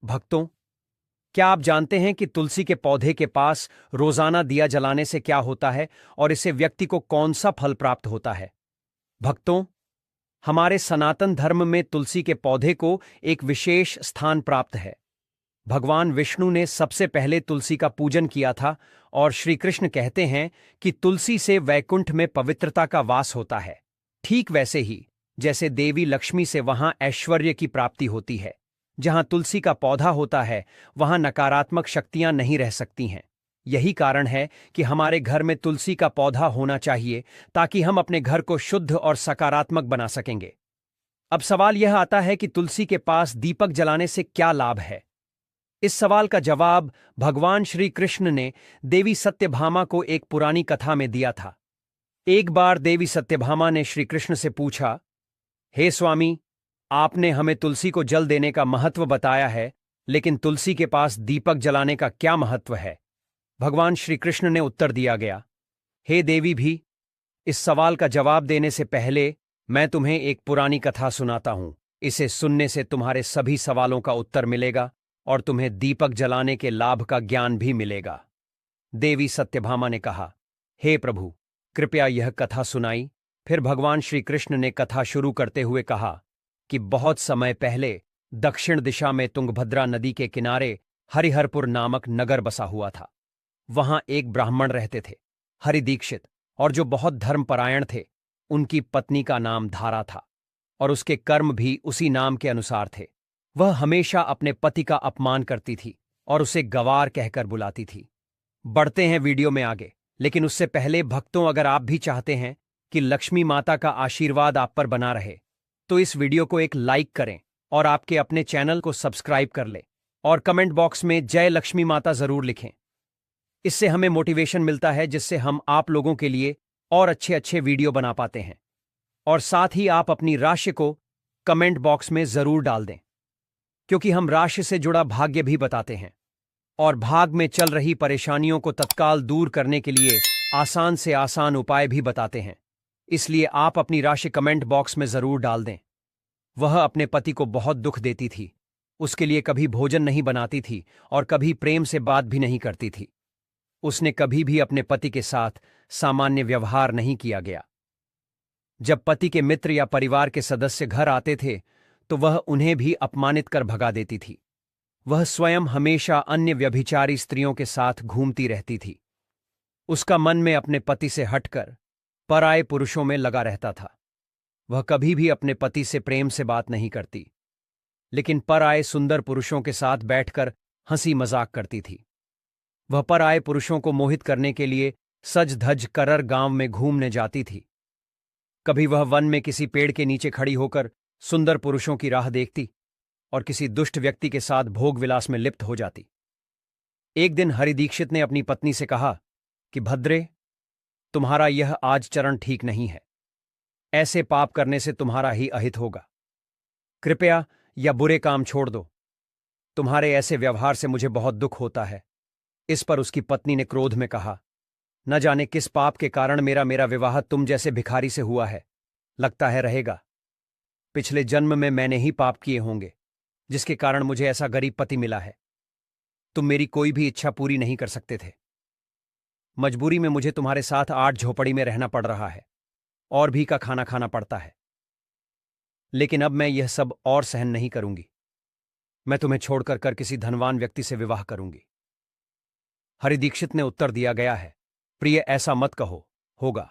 भक्तों, क्या आप जानते हैं कि तुलसी के पौधे के पास रोजाना दिया जलाने से क्या होता है और इससे व्यक्ति को कौन सा फल प्राप्त होता है? भक्तों, हमारे सनातन धर्म में तुलसी के पौधे को एक विशेष स्थान प्राप्त है। भगवान विष्णु ने सबसे पहले तुलसी का पूजन किया था और श्री कृष्ण कहते हैं कि तुलसी से वैकुंठ में पवित्रता का वास होता है। ठीक वैसे ही जैसे देवी लक्ष्मी से वहां ऐश्वर्य की प्राप्ति होती है, जहां तुलसी का पौधा होता है वहां नकारात्मक शक्तियां नहीं रह सकती हैं। यही कारण है कि हमारे घर में तुलसी का पौधा होना चाहिए ताकि हम अपने घर को शुद्ध और सकारात्मक बना सकेंगे। अब सवाल यह आता है कि तुलसी के पास दीपक जलाने से क्या लाभ है? इस सवाल का जवाब भगवान श्री कृष्ण ने देवी सत्यभामा को एक पुरानी कथा में दिया था। एक बार देवी सत्यभामा ने श्री कृष्ण से पूछा, हे स्वामी, आपने हमें तुलसी को जल देने का महत्व बताया है, लेकिन तुलसी के पास दीपक जलाने का क्या महत्व है? भगवान श्री कृष्ण ने उत्तर दिया गया, हे देवी भी, इस सवाल का जवाब देने से पहले मैं तुम्हें एक पुरानी कथा सुनाता हूं। इसे सुनने से तुम्हारे सभी सवालों का उत्तर मिलेगा और तुम्हें दीपक जलाने के लाभ का ज्ञान भी मिलेगा। देवी सत्यभामा ने कहा, हे प्रभु, कृपया यह कथा सुनाई। फिर भगवान श्री कृष्ण ने कथा शुरू करते हुए कहा कि बहुत समय पहले दक्षिण दिशा में तुंगभद्रा नदी के किनारे हरिहरपुर नामक नगर बसा हुआ था। वहां एक ब्राह्मण रहते थे, हरिदीक्षित, और जो बहुत धर्मपरायण थे। उनकी पत्नी का नाम धारा था और उसके कर्म भी उसी नाम के अनुसार थे। वह हमेशा अपने पति का अपमान करती थी और उसे गवार कहकर बुलाती थी। बढ़ते हैं वीडियो में आगे, लेकिन उससे पहले भक्तों, अगर आप भी चाहते हैं कि लक्ष्मी माता का आशीर्वाद आप पर बना रहे, तो इस वीडियो को एक लाइक करें और आपके अपने चैनल को सब्सक्राइब कर लें और कमेंट बॉक्स में जय लक्ष्मी माता जरूर लिखें। इससे हमें मोटिवेशन मिलता है, जिससे हम आप लोगों के लिए और अच्छे अच्छे वीडियो बना पाते हैं। और साथ ही आप अपनी राशि को कमेंट बॉक्स में जरूर डाल दें, क्योंकि हम राशि से जुड़ा भाग्य भी बताते हैं और भाग में चल रही परेशानियों को तत्काल दूर करने के लिए आसान से आसान उपाय भी बताते हैं। इसलिए आप अपनी राशि कमेंट बॉक्स में जरूर डाल दें। वह अपने पति को बहुत दुख देती थी, उसके लिए कभी भोजन नहीं बनाती थी और कभी प्रेम से बात भी नहीं करती थी। उसने कभी भी अपने पति के साथ सामान्य व्यवहार नहीं किया गया। जब पति के मित्र या परिवार के सदस्य घर आते थे तो वह उन्हें भी अपमानित कर भगा देती थी। वह स्वयं हमेशा अन्य व्यभिचारी स्त्रियों के साथ घूमती रहती थी। उसका मन में अपने पति से हटकर पराये पुरुषों में लगा रहता था। वह कभी भी अपने पति से प्रेम से बात नहीं करती, लेकिन पराये सुंदर पुरुषों के साथ बैठकर हंसी मजाक करती थी। वह पराये पुरुषों को मोहित करने के लिए सज धज कर गांव में घूमने जाती थी। कभी वह वन में किसी पेड़ के नीचे खड़ी होकर सुंदर पुरुषों की राह देखती और किसी दुष्ट व्यक्ति के साथ भोग विलास में लिप्त हो जाती। एक दिन हरिदीक्षित ने अपनी पत्नी से कहा कि भद्रे, तुम्हारा यह आचरण ठीक नहीं है। ऐसे पाप करने से तुम्हारा ही अहित होगा। कृपया या बुरे काम छोड़ दो। तुम्हारे ऐसे व्यवहार से मुझे बहुत दुख होता है। इस पर उसकी पत्नी ने क्रोध में कहा, न जाने किस पाप के कारण मेरा विवाह तुम जैसे भिखारी से हुआ है। लगता है रहेगा। पिछले जन्म में मैंने ही पाप किए होंगे, जिसके कारण मुझे ऐसा गरीब पति मिला है। तुम मेरी कोई भी इच्छा पूरी नहीं कर सकते थे। मजबूरी में मुझे तुम्हारे साथ 8 झोपड़ी में रहना पड़ रहा है और भी का खाना खाना पड़ता है। लेकिन अब मैं यह सब और सहन नहीं करूंगी। मैं तुम्हें छोड़कर कर किसी धनवान व्यक्ति से विवाह करूंगी। हरिदीक्षित ने उत्तर दिया गया है, प्रिय, ऐसा मत कहो, होगा।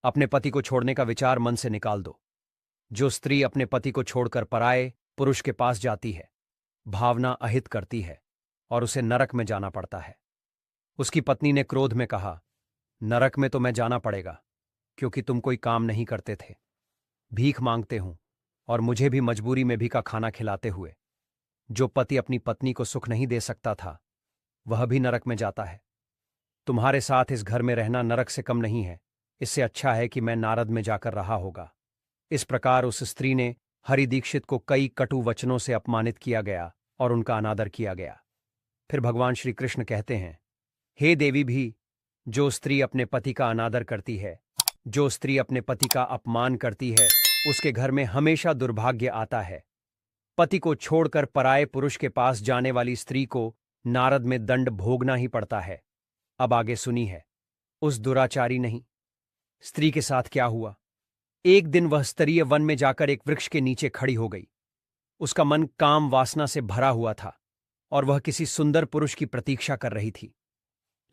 अपने पति को छोड़ने का विचार मन से निकाल दो। जो स्त्री अपने पति को छोड़कर पराये पुरुष के पास जाती है, भावना अहित करती है और उसे नरक में जाना पड़ता है। उसकी पत्नी ने क्रोध में कहा, नरक में तो मैं जाना पड़ेगा, क्योंकि तुम कोई काम नहीं करते थे, भीख मांगते हूं और मुझे भी मजबूरी में भी का खाना खिलाते हुए। जो पति अपनी पत्नी को सुख नहीं दे सकता था, वह भी नरक में जाता है। तुम्हारे साथ इस घर में रहना नरक से कम नहीं है। इससे अच्छा है कि मैं नारद में जाकर रहा होगा। इस प्रकार उस स्त्री ने हरिदीक्षित को कई कटु वचनों से अपमानित किया गया और उनका अनादर किया गया। फिर भगवान श्री कृष्ण कहते हैं, हे देवी भी, जो स्त्री अपने पति का अनादर करती है, जो स्त्री अपने पति का अपमान करती है, उसके घर में हमेशा दुर्भाग्य आता है। पति को छोड़कर पराये पुरुष के पास जाने वाली स्त्री को नारद में दंड भोगना ही पड़ता है। अब आगे सुनी है उस दुराचारी नहीं स्त्री के साथ क्या हुआ। एक दिन वह स्तरीय वन में जाकर एक वृक्ष के नीचे खड़ी हो गई। उसका मन काम वासना से भरा हुआ था और वह किसी सुंदर पुरुष की प्रतीक्षा कर रही थी।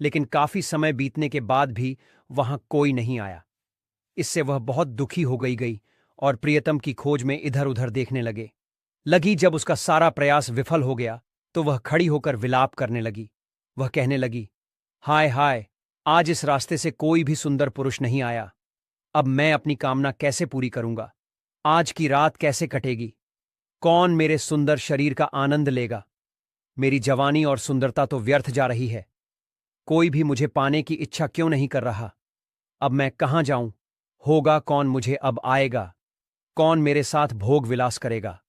लेकिन काफी समय बीतने के बाद भी वहां कोई नहीं आया। इससे वह बहुत दुखी हो गई और प्रियतम की खोज में इधर उधर देखने लगी। जब उसका सारा प्रयास विफल हो गया तो वह खड़ी होकर विलाप करने लगी। वह कहने लगी, हाय हाय, आज इस रास्ते से कोई भी सुंदर पुरुष नहीं आया। अब मैं अपनी कामना कैसे पूरी करूंगा? आज की रात कैसे कटेगी? कौन मेरे सुंदर शरीर का आनंद लेगा? मेरी जवानी और सुंदरता तो व्यर्थ जा रही है। कोई भी मुझे पाने की इच्छा क्यों नहीं कर रहा? अब मैं कहां जाऊं? होगा कौन मुझे अब आएगा? कौन मेरे साथ भोग विलास करेगा?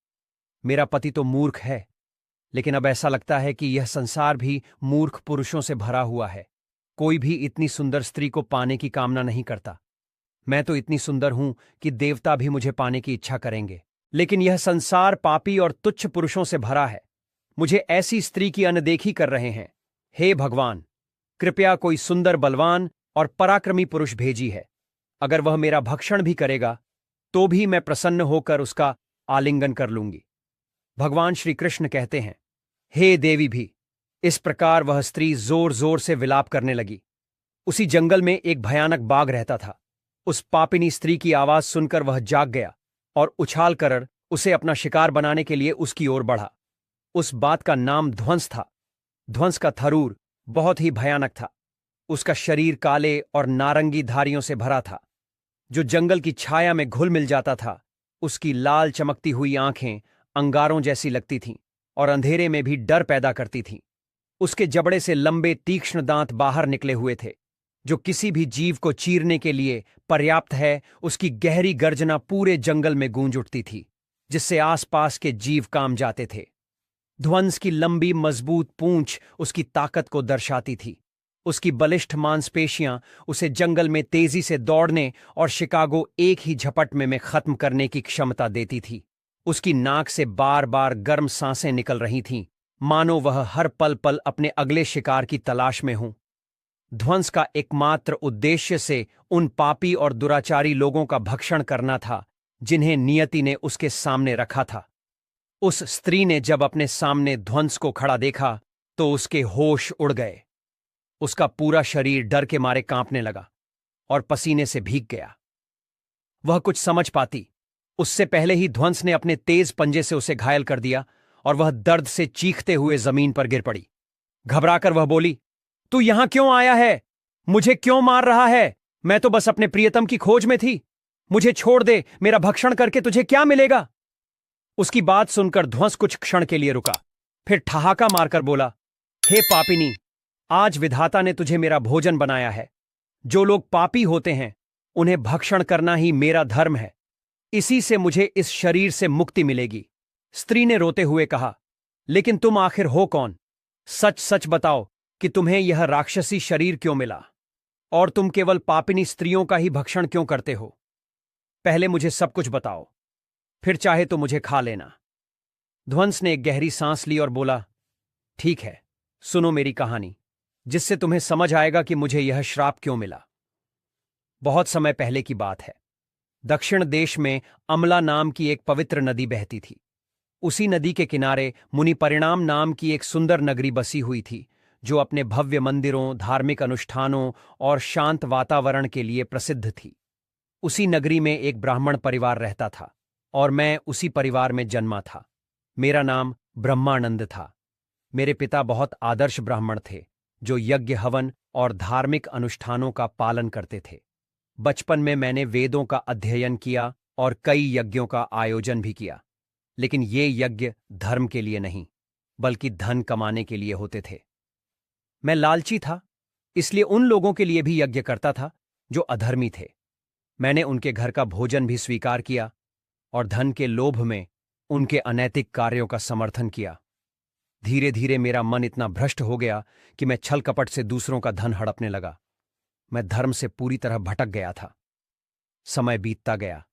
मेरा पति तो मूर्ख है, लेकिन अब ऐसा लगता है कि यह संसार भी मूर्ख पुरुषों से भरा हुआ है। कोई भी इतनी सुंदर स्त्री को पाने की कामना नहीं करता। मैं तो इतनी सुंदर हूं कि देवता भी मुझे पाने की इच्छा करेंगे, लेकिन यह संसार पापी और तुच्छ पुरुषों से भरा है। मुझे ऐसी स्त्री की अनदेखी कर रहे हैं। हे भगवान, कृपया कोई सुंदर, बलवान और पराक्रमी पुरुष भेजी है। अगर वह मेरा भक्षण भी करेगा तो भी मैं प्रसन्न होकर उसका आलिंगन कर लूंगी। भगवान श्री कृष्ण कहते हैं, हे देवी भी। इस प्रकार वह स्त्री जोर जोर से विलाप करने लगी। उसी जंगल में एक भयानक बाघ रहता था। उस पापिनी स्त्री की आवाज सुनकर वह जाग गया और उछाल कर उसे अपना शिकार बनाने के लिए उसकी ओर बढ़ा। उस बात का नाम ध्वंस था। ध्वंस का थरूर बहुत ही भयानक था। उसका शरीर काले और नारंगी धारियों से भरा था, जो जंगल की छाया में घुल मिल जाता था। उसकी लाल चमकती हुई आंखें अंगारों जैसी लगती थीं और अंधेरे में भी डर पैदा करती थीं। उसके जबड़े से लंबे तीक्ष्ण दांत बाहर निकले हुए थे, जो किसी भी जीव को चीरने के लिए पर्याप्त है। उसकी गहरी गर्जना पूरे जंगल में गूंज उठती थी, जिससे आसपास के जीव कांप जाते थे। ध्वंस की लंबी मजबूत पूंछ उसकी ताकत को दर्शाती थी। उसकी बलिष्ठ मांसपेशियां उसे जंगल में तेजी से दौड़ने और शिकागो एक ही झपट में खत्म करने की क्षमता देती थी। उसकी नाक से बार बार गर्म सांसें निकल रही थीं, मानो वह हर पल पल अपने अगले शिकार की तलाश में हो। ध्वंस का एकमात्र उद्देश्य से उन पापी और दुराचारी लोगों का भक्षण करना था जिन्हें नियति ने उसके सामने रखा था। उस स्त्री ने जब अपने सामने ध्वंस को खड़ा देखा तो उसके होश उड़ गए। उसका पूरा शरीर डर के मारे कांपने लगा और पसीने से भीग गया। वह कुछ समझ पाती उससे पहले ही ध्वंस ने अपने तेज पंजे से उसे घायल कर दिया और वह दर्द से चीखते हुए जमीन पर गिर पड़ी। घबराकर वह बोली, तू यहां क्यों आया है? मुझे क्यों मार रहा है? मैं तो बस अपने प्रियतम की खोज में थी। मुझे छोड़ दे। मेरा भक्षण करके तुझे क्या मिलेगा? उसकी बात सुनकर ध्वंस कुछ क्षण के लिए रुका, फिर ठहाका मारकर बोला, हे पापिनी, आज विधाता ने तुझे मेरा भोजन बनाया है। जो लोग पापी होते हैं उन्हें भक्षण करना ही मेरा धर्म है। इसी से मुझे इस शरीर से मुक्ति मिलेगी। स्त्री ने रोते हुए कहा, लेकिन तुम आखिर हो कौन? सच सच बताओ कि तुम्हें यह राक्षसी शरीर क्यों मिला और तुम केवल पापिनी स्त्रियों का ही भक्षण क्यों करते हो? पहले मुझे सब कुछ बताओ, फिर चाहे तो मुझे खा लेना। ध्वंस ने एक गहरी सांस ली और बोला, ठीक है, सुनो मेरी कहानी, जिससे तुम्हें समझ आएगा कि मुझे यह श्राप क्यों मिला। बहुत समय पहले की बात है। दक्षिण देश में अमला नाम की एक पवित्र नदी बहती थी। उसी नदी के किनारे मुनि परिणाम नाम की एक सुंदर नगरी बसी हुई थी, जो अपने भव्य मंदिरों, धार्मिक अनुष्ठानों और शांत वातावरण के लिए प्रसिद्ध थी। उसी नगरी में एक ब्राह्मण परिवार रहता था और मैं उसी परिवार में जन्मा था। मेरा नाम ब्रह्मानंद था। मेरे पिता बहुत आदर्श ब्राह्मण थे, जो यज्ञ, हवन और धार्मिक अनुष्ठानों का पालन करते थे। बचपन में मैंने वेदों का अध्ययन किया और कई यज्ञों का आयोजन भी किया, लेकिन ये यज्ञ धर्म के लिए नहीं, बल्कि धन कमाने के लिए होते थे। मैं लालची था, इसलिए उन लोगों के लिए भी यज्ञ करता था जो अधर्मी थे। मैंने उनके घर का भोजन भी स्वीकार किया और धन के लोभ में उनके अनैतिक कार्यों का समर्थन किया। धीरे धीरे मेरा मन इतना भ्रष्ट हो गया कि मैं छल कपट से दूसरों का धन हड़पने लगा। मैं धर्म से पूरी तरह भटक गया था। समय बीतता गया।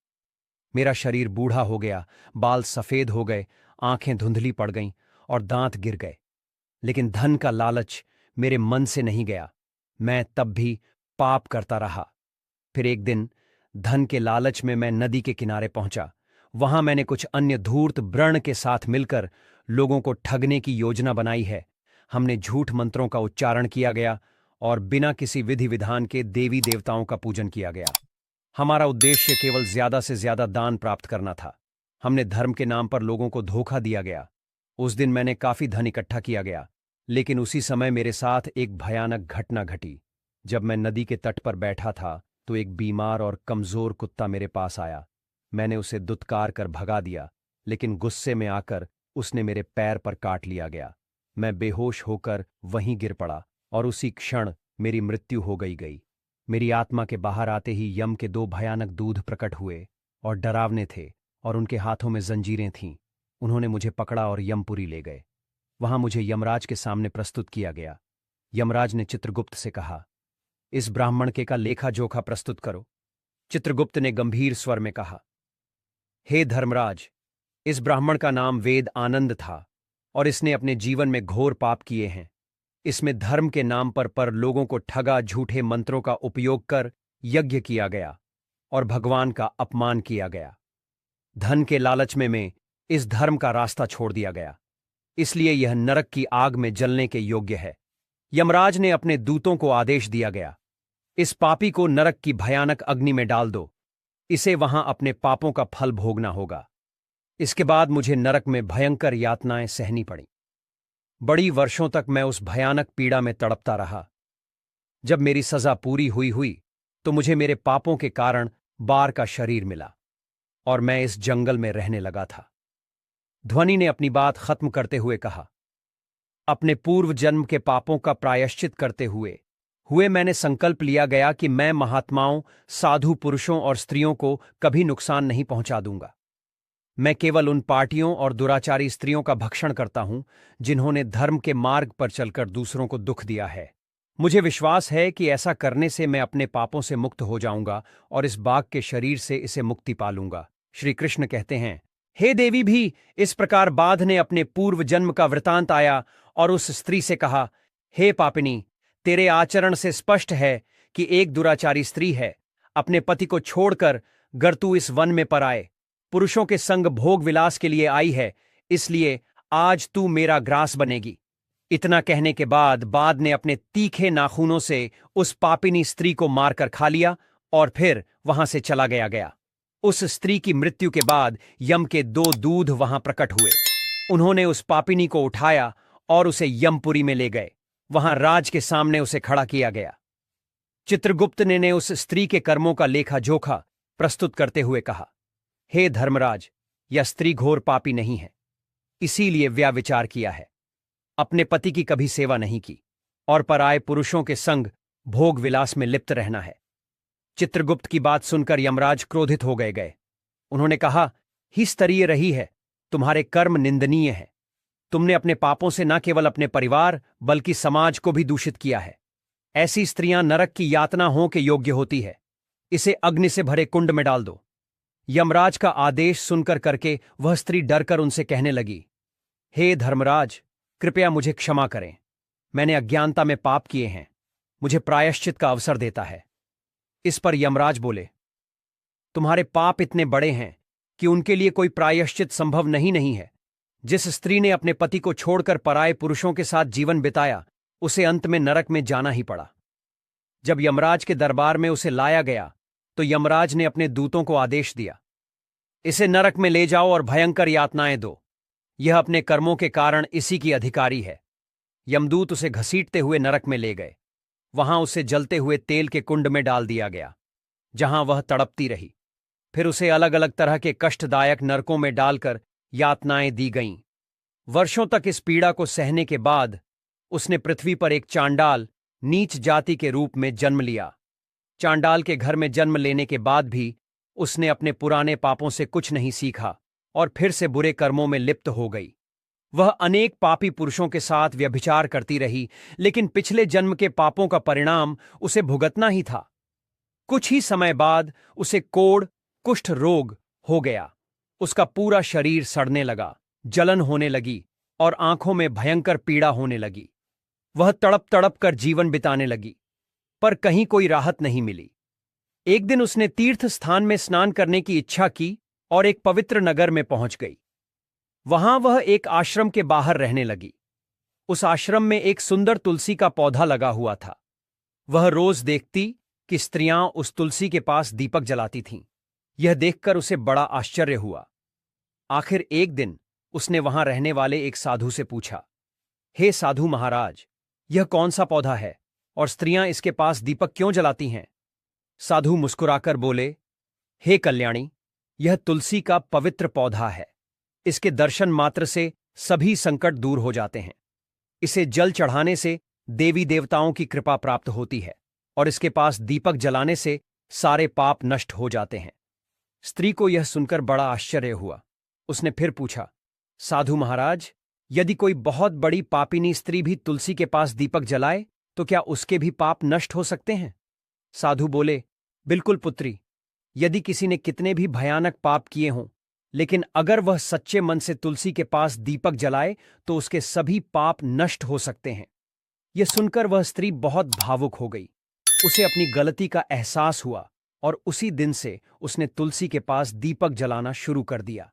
मेरा शरीर बूढ़ा हो गया, बाल सफेद हो गए, आंखें धुंधली पड़ गईं और दांत गिर गए। लेकिन धन का लालच मेरे मन से नहीं गया। मैं तब भी पाप करता रहा। फिर एक दिन धन के लालच में मैं नदी के किनारे पहुंचा। वहां मैंने कुछ अन्य धूर्त व्रण के साथ मिलकर लोगों को ठगने की योजना बनाई है। हमने झूठ मंत्रों का उच्चारण किया गया और बिना किसी विधि विधान के देवी देवताओं का पूजन किया गया। हमारा उद्देश्य केवल ज्यादा से ज्यादा दान प्राप्त करना था। हमने धर्म के नाम पर लोगों को धोखा दिया गया। उस दिन मैंने काफी धन इकट्ठा किया गया, लेकिन उसी समय मेरे साथ एक भयानक घटना घटी। जब मैं नदी के तट पर बैठा था तो एक बीमार और कमजोर कुत्ता मेरे पास आया। मैंने उसे दुत्कार कर भगा दिया, लेकिन गुस्से में आकर उसने मेरे पैर पर काट लिया गया। मैं बेहोश होकर वहीं गिर पड़ा और उसी क्षण मेरी मृत्यु हो गई। मेरी आत्मा के बाहर आते ही यम के 2 भयानक दूध प्रकट हुए और डरावने थे और उनके हाथों में जंजीरें थीं। उन्होंने मुझे पकड़ा और यमपुरी ले गए। वहां मुझे यमराज के सामने प्रस्तुत किया गया। यमराज ने चित्रगुप्त से कहा, इस ब्राह्मण के का लेखा जोखा प्रस्तुत करो। चित्रगुप्त ने गंभीर स्वर में कहा, हे धर्मराज, इस ब्राह्मण का नाम वेद आनंद था और इसने अपने जीवन में घोर पाप किए हैं। इसमें धर्म के नाम पर लोगों को ठगा, झूठे मंत्रों का उपयोग कर यज्ञ किया गया और भगवान का अपमान किया गया। धन के लालच में इस धर्म का रास्ता छोड़ दिया गया, इसलिए यह नरक की आग में जलने के योग्य है। यमराज ने अपने दूतों को आदेश दिया गया, इस पापी को नरक की भयानक अग्नि में डाल दो। इसे वहां अपने पापों का फल भोगना होगा। इसके बाद मुझे नरक में भयंकर यातनाएं सहनी पड़ी। बड़ी वर्षों तक मैं उस भयानक पीड़ा में तड़पता रहा। जब मेरी सजा पूरी हुई तो मुझे मेरे पापों के कारण बार का शरीर मिला और मैं इस जंगल में रहने लगा था। ध्वनि ने अपनी बात खत्म करते हुए कहा, अपने पूर्व जन्म के पापों का प्रायश्चित करते हुए मैंने संकल्प लिया गया कि मैं महात्माओं, साधु पुरुषों और स्त्रियों को कभी नुकसान नहीं पहुंचा दूंगा। मैं केवल उन पार्टियों और दुराचारी स्त्रियों का भक्षण करता हूं जिन्होंने धर्म के मार्ग पर चलकर दूसरों को दुख दिया है। मुझे विश्वास है कि ऐसा करने से मैं अपने पापों से मुक्त हो जाऊंगा और इस बाघ के शरीर से इसे मुक्ति पालूंगा। श्री कृष्ण कहते हैं, हे देवी भी इस प्रकार बाध ने अपने पूर्व जन्म का वृतांत आया और उस स्त्री से कहा, हे पापिनी, तेरे आचरण से स्पष्ट है कि एक दुराचारी स्त्री है। अपने पति को छोड़कर गर तू इस वन में पर आए, पुरुषों के संग भोग विलास के लिए आई है, इसलिए आज तू मेरा ग्रास बनेगी। इतना कहने के बाद बाध ने अपने तीखे नाखूनों से उस पापिनी स्त्री को मारकर खा लिया और फिर वहां से चला गया। उस स्त्री की मृत्यु के बाद यम के 2 दूध वहां प्रकट हुए। उन्होंने उस पापिनी को उठाया और उसे यमपुरी में ले गए। वहां राज के सामने उसे खड़ा किया गया। चित्रगुप्त ने उस स्त्री के कर्मों का लेखा जोखा प्रस्तुत करते हुए कहा, हे धर्मराज, यह स्त्री घोर पापी नहीं है, इसीलिए व्याविचार किया है। अपने पति की कभी सेवा नहीं की और पराये पुरुषों के संग भोग विलास में लिप्त रहना है। चित्रगुप्त की बात सुनकर यमराज क्रोधित हो गए। उन्होंने कहा, ही स्तरीय रही है, तुम्हारे कर्म निंदनीय है। तुमने अपने पापों से न केवल अपने परिवार बल्कि समाज को भी दूषित किया है। ऐसी स्त्रियां नरक की यातना हो के योग्य होती है। इसे अग्नि से भरे कुंड में डाल दो। यमराज का आदेश सुनकर करके वह स्त्री डरकर उनसे कहने लगी, हे धर्मराज, कृपया मुझे क्षमा करें। मैंने अज्ञानता में पाप किए हैं, मुझे प्रायश्चित का अवसर देता है। इस पर यमराज बोले, तुम्हारे पाप इतने बड़े हैं कि उनके लिए कोई प्रायश्चित संभव नहीं है। जिस स्त्री ने अपने पति को छोड़कर पराये पुरुषों के साथ जीवन बिताया, उसे अंत में नरक में जाना ही पड़ा। जब यमराज के दरबार में उसे लाया गया तो यमराज ने अपने दूतों को आदेश दिया, इसे नरक में ले जाओ और भयंकर यातनाएं दो। यह अपने कर्मों के कारण इसी की अधिकारी है। यमदूत उसे घसीटते हुए नरक में ले गए। वहां उसे जलते हुए तेल के कुंड में डाल दिया गया, जहां वह तड़पती रही। फिर उसे अलग अलग तरह के कष्टदायक नरकों में डालकर यातनाएं दी गईं। वर्षों तक इस पीड़ा को सहने के बाद उसने पृथ्वी पर एक चांडाल, नीच जाति के रूप में जन्म लिया। चांडाल के घर में जन्म लेने के बाद भी उसने अपने पुराने पापों से कुछ नहीं सीखा और फिर से बुरे कर्मों में लिप्त हो गई। वह अनेक पापी पुरुषों के साथ व्यभिचार करती रही, लेकिन पिछले जन्म के पापों का परिणाम उसे भुगतना ही था। कुछ ही समय बाद उसे कोढ़, कुष्ठ रोग हो गया। उसका पूरा शरीर सड़ने लगा जलन होने लगी और आंखों में भयंकर पीड़ा होने लगी। वह तड़प तड़प कर जीवन बिताने लगी, पर कहीं कोई राहत नहीं मिली। एक दिन उसने तीर्थ स्थान में स्नान करने की इच्छा की और एक पवित्र नगर में पहुंच गई। वहां वह एक आश्रम के बाहर रहने लगी। उस आश्रम में एक सुंदर तुलसी का पौधा लगा हुआ था। वह रोज देखती कि स्त्रियां उस तुलसी के पास दीपक जलाती थीं। यह देखकर उसे बड़ा आश्चर्य हुआ। आखिर एक दिन उसने वहां रहने वाले एक साधु से पूछा, हे साधु महाराज, यह कौन सा पौधा है और स्त्रियां इसके पास दीपक क्यों जलाती हैं? साधु मुस्कुराकर बोले, हे कल्याणी, यह तुलसी का पवित्र पौधा है। इसके दर्शन मात्र से सभी संकट दूर हो जाते हैं। इसे जल चढ़ाने से देवी देवताओं की कृपा प्राप्त होती है और इसके पास दीपक जलाने से सारे पाप नष्ट हो जाते हैं। स्त्री को यह सुनकर बड़ा आश्चर्य हुआ। उसने फिर पूछा, साधु महाराज, यदि कोई बहुत बड़ी पापिनी स्त्री भी तुलसी के पास दीपक जलाए तो क्या उसके भी पाप नष्ट हो सकते हैं? साधु बोले, बिल्कुल पुत्री, यदि किसी ने कितने भी भयानक पाप किए हों, लेकिन अगर वह सच्चे मन से तुलसी के पास दीपक जलाए तो उसके सभी पाप नष्ट हो सकते हैं। यह सुनकर वह स्त्री बहुत भावुक हो गई। उसे अपनी गलती का एहसास हुआ और उसी दिन से उसने तुलसी के पास दीपक जलाना शुरू कर दिया।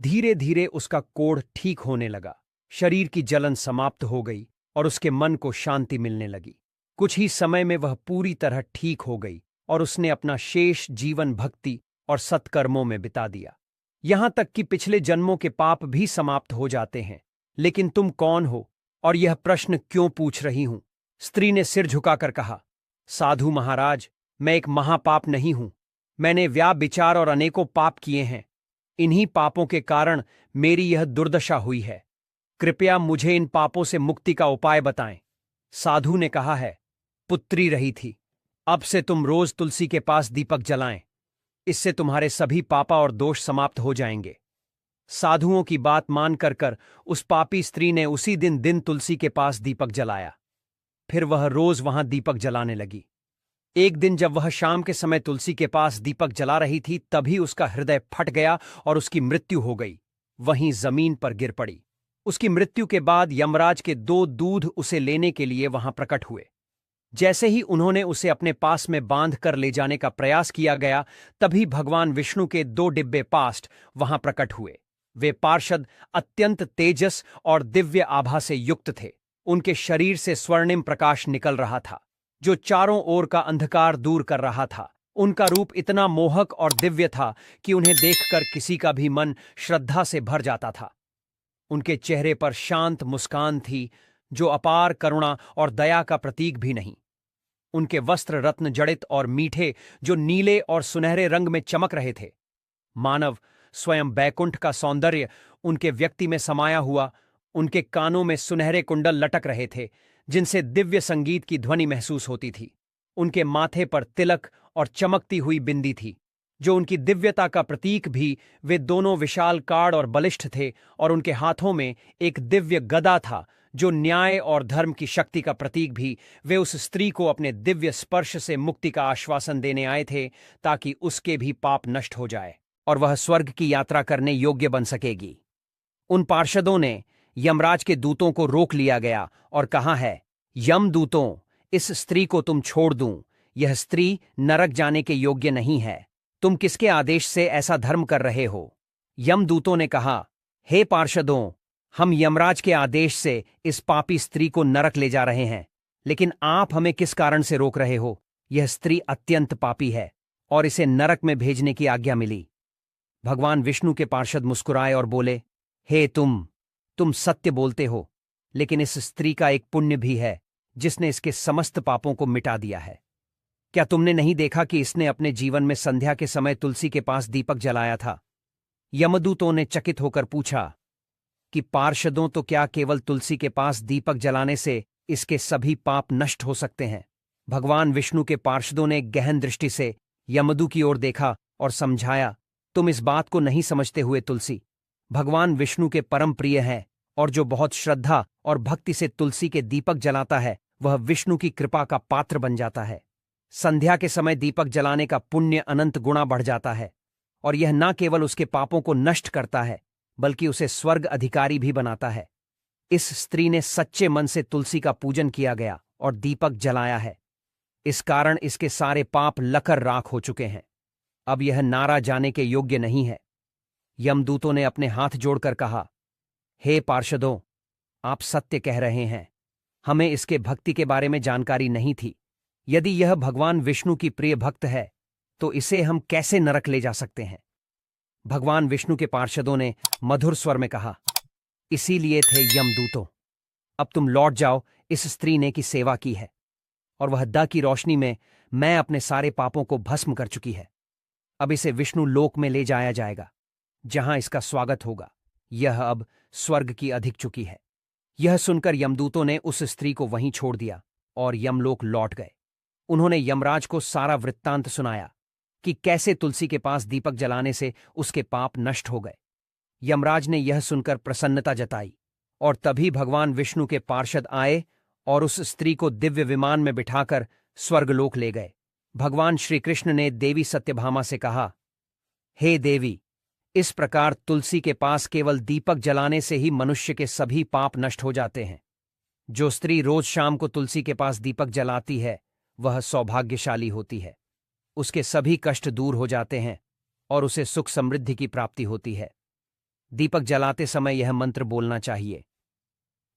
धीरे धीरे उसका कोढ़ ठीक होने लगा, शरीर की जलन समाप्त हो गई और उसके मन को शांति मिलने लगी। कुछ ही समय में वह पूरी तरह ठीक हो गई और उसने अपना शेष जीवन भक्ति और सत्कर्मों में बिता दिया। यहां तक कि पिछले जन्मों के पाप भी समाप्त हो जाते हैं। लेकिन तुम कौन हो और यह प्रश्न क्यों पूछ रही हूं? स्त्री ने सिर झुकाकर कहा, साधु महाराज, मैं एक महापाप नहीं हूं। मैंने व्याभिचार और अनेकों पाप किए हैं। इन्हीं पापों के कारण मेरी यह दुर्दशा हुई है। कृपया मुझे इन पापों से मुक्ति का उपाय बताएं। साधु ने कहा है, पुत्री रही थी, अब से तुम रोज तुलसी के पास दीपक जलाएं। इससे तुम्हारे सभी पापा और दोष समाप्त हो जाएंगे। साधुओं की बात मानकर कर उस पापी स्त्री ने उसी दिन तुलसी के पास दीपक जलाया। फिर वह रोज वहां दीपक जलाने लगी। एक दिन जब वह शाम के समय तुलसी के पास दीपक जला रही थी, तभी उसका हृदय फट गया और उसकी मृत्यु हो गई। वहीं जमीन पर गिर पड़ी। उसकी मृत्यु के बाद यमराज के 2 दूध उसे लेने के लिए वहां प्रकट हुए। जैसे ही उन्होंने उसे अपने पास में बांध कर ले जाने का प्रयास किया गया, तभी भगवान विष्णु के 2 डिब्बे पास्ट वहां प्रकट हुए। वे पार्षद अत्यंत तेजस और दिव्य आभा से युक्त थे। उनके शरीर से स्वर्णिम प्रकाश निकल रहा था, जो चारों ओर का अंधकार दूर कर रहा था। उनका रूप इतना मोहक और दिव्य था कि उन्हें देखकर किसी का भी मन श्रद्धा से भर जाता था। उनके चेहरे पर शांत मुस्कान थी, जो अपार करुणा और दया का प्रतीक भी नहीं। उनके वस्त्र रत्न जड़ित और मीठे, जो नीले और सुनहरे रंग में चमक रहे थे। मानव स्वयं बैकुंठ का सौंदर्य उनके व्यक्ति में समाया हुआ। उनके कानों में सुनहरे कुंडल लटक रहे थे, जिनसे दिव्य संगीत की ध्वनि महसूस होती थी। उनके माथे पर तिलक और चमकती हुई बिंदी थी, जो उनकी दिव्यता का प्रतीक भी। वे दोनों विशाल काड़ और बलिष्ठ थे और उनके हाथों में एक दिव्य गदा था, जो न्याय और धर्म की शक्ति का प्रतीक भी। वे उस स्त्री को अपने दिव्य स्पर्श से मुक्ति का आश्वासन देने आए थे, ताकि उसके भी पाप नष्ट हो जाए और वह स्वर्ग की यात्रा करने योग्य बन सकेगी। उन पार्षदों ने यमराज के दूतों को रोक लिया गया और कहा है, यमदूतों, इस स्त्री को तुम छोड़ दूं। यह स्त्री नरक जाने के योग्य नहीं है। तुम किसके आदेश से ऐसा धर्म कर रहे हो? यमदूतों ने कहा, हे पार्षदों, हम यमराज के आदेश से इस पापी स्त्री को नरक ले जा रहे हैं। लेकिन आप हमें किस कारण से रोक रहे हो? यह स्त्री अत्यंत पापी है और इसे नरक में भेजने की आज्ञा मिली। भगवान विष्णु के पार्षद मुस्कुराए और बोले, हे तुम सत्य बोलते हो, लेकिन इस स्त्री का एक पुण्य भी है, जिसने इसके समस्त पापों को मिटा दिया है। क्या तुमने नहीं देखा कि इसने अपने जीवन में संध्या के समय तुलसी के पास दीपक जलाया था? यमदूतों ने चकित होकर पूछा कि पार्षदों, तो क्या केवल तुलसी के पास दीपक जलाने से इसके सभी पाप नष्ट हो सकते हैं? भगवान विष्णु के पार्षदों ने गहन दृष्टि से यमदू की ओर देखा और समझाया, तुम इस बात को नहीं समझते हुए तुलसी भगवान विष्णु के परम प्रिय हैं, और जो बहुत श्रद्धा और भक्ति से तुलसी के दीपक जलाता है, वह विष्णु की कृपा का पात्र बन जाता है। संध्या के समय दीपक जलाने का पुण्य अनंत गुणा बढ़ जाता है, और यह न केवल उसके पापों को नष्ट करता है, बल्कि उसे स्वर्ग अधिकारी भी बनाता है। इस स्त्री ने सच्चे मन से तुलसी का पूजन किया गया और दीपक जलाया है। इस कारण इसके सारे पाप लकर राख हो चुके हैं। अब यह नारा जाने के योग्य नहीं है। यमदूतों ने अपने हाथ जोड़कर कहा, हे पार्षदों, आप सत्य कह रहे हैं। हमें इसके भक्ति के बारे में जानकारी नहीं थी। यदि यह भगवान विष्णु की प्रिय भक्त है तो इसे हम कैसे नरक ले जा सकते हैं? भगवान विष्णु के पार्षदों ने मधुर स्वर में कहा, इसीलिए थे यमदूतों। अब तुम लौट जाओ। इस स्त्री ने की सेवा की है और वह दा की रोशनी में मैं अपने सारे पापों को भस्म कर चुकी है। अब इसे विष्णु लोक में ले जाया जाएगा, जहां इसका स्वागत होगा। यह अब स्वर्ग की अधिक चुकी है। यह सुनकर यमदूतों ने उस स्त्री को वहीं छोड़ दिया और यमलोक लौट गए। उन्होंने यमराज को सारा वृत्तांत सुनाया कि कैसे तुलसी के पास दीपक जलाने से उसके पाप नष्ट हो गए। यमराज ने यह सुनकर प्रसन्नता जताई और तभी भगवान विष्णु के पार्षद आए और उस स्त्री को दिव्य विमान में बिठाकर स्वर्गलोक ले गए। भगवान श्री कृष्ण ने देवी सत्यभामा से कहा, हे देवी, इस प्रकार तुलसी के पास केवल दीपक जलाने से ही मनुष्य के सभी पाप नष्ट हो जाते हैं। जो स्त्री रोज शाम को तुलसी के पास दीपक जलाती है वह सौभाग्यशाली होती है। उसके सभी कष्ट दूर हो जाते हैं और उसे सुख समृद्धि की प्राप्ति होती है। दीपक जलाते समय यह मंत्र बोलना चाहिए,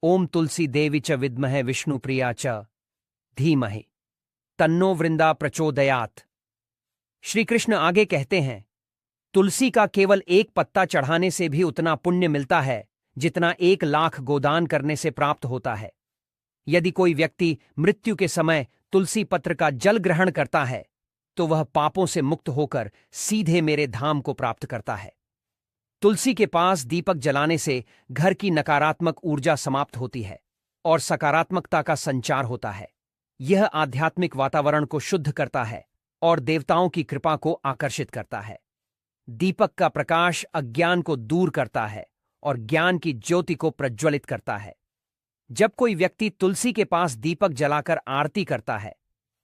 ओम तुलसी देवी च विद्महे विष्णुप्रिया च धीमहि तन्नो वृंदा प्रचोदयात्। श्री कृष्ण आगे कहते हैं, तुलसी का केवल एक पत्ता चढ़ाने से भी उतना पुण्य मिलता है जितना 1,00,000 गोदान करने से प्राप्त होता है। यदि कोई व्यक्ति मृत्यु के समय तुलसी पत्र का जल ग्रहण करता है तो वह पापों से मुक्त होकर सीधे मेरे धाम को प्राप्त करता है। तुलसी के पास दीपक जलाने से घर की नकारात्मक ऊर्जा समाप्त होती है और सकारात्मकता का संचार होता है। यह आध्यात्मिक वातावरण को शुद्ध करता है और देवताओं की कृपा को आकर्षित करता है। दीपक का प्रकाश अज्ञान को दूर करता है और ज्ञान की ज्योति को प्रज्वलित करता है। जब कोई व्यक्ति तुलसी के पास दीपक जलाकर आरती करता है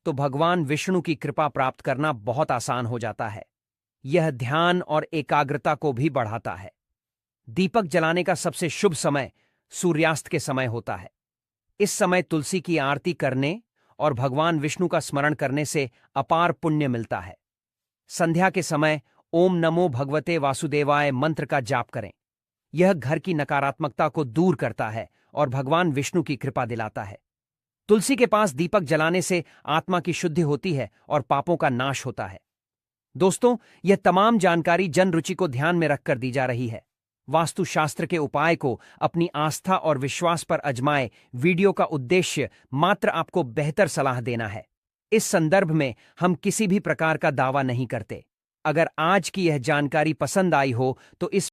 तो भगवान विष्णु की कृपा प्राप्त करना बहुत आसान हो जाता है। यह ध्यान और एकाग्रता को भी बढ़ाता है। दीपक जलाने का सबसे शुभ समय सूर्यास्त के समय होता है। इस समय तुलसी की आरती करने और भगवान विष्णु का स्मरण करने से अपार पुण्य मिलता है। संध्या के समय ओम नमो भगवते वासुदेवाय मंत्र का जाप करें। यह घर की नकारात्मकता को दूर करता है और भगवान विष्णु की कृपा दिलाता है। तुलसी के पास दीपक जलाने से आत्मा की शुद्धि होती है और पापों का नाश होता है। दोस्तों, यह तमाम जानकारी जन रुचि को ध्यान में रखकर दी जा रही है। वास्तुशास्त्र के उपाय को अपनी आस्था और विश्वास पर आजमाएं। वीडियो का उद्देश्य मात्र आपको बेहतर सलाह देना है। इस संदर्भ में हम किसी भी प्रकार का दावा नहीं करते। अगर आज की यह जानकारी पसंद आई हो तो इस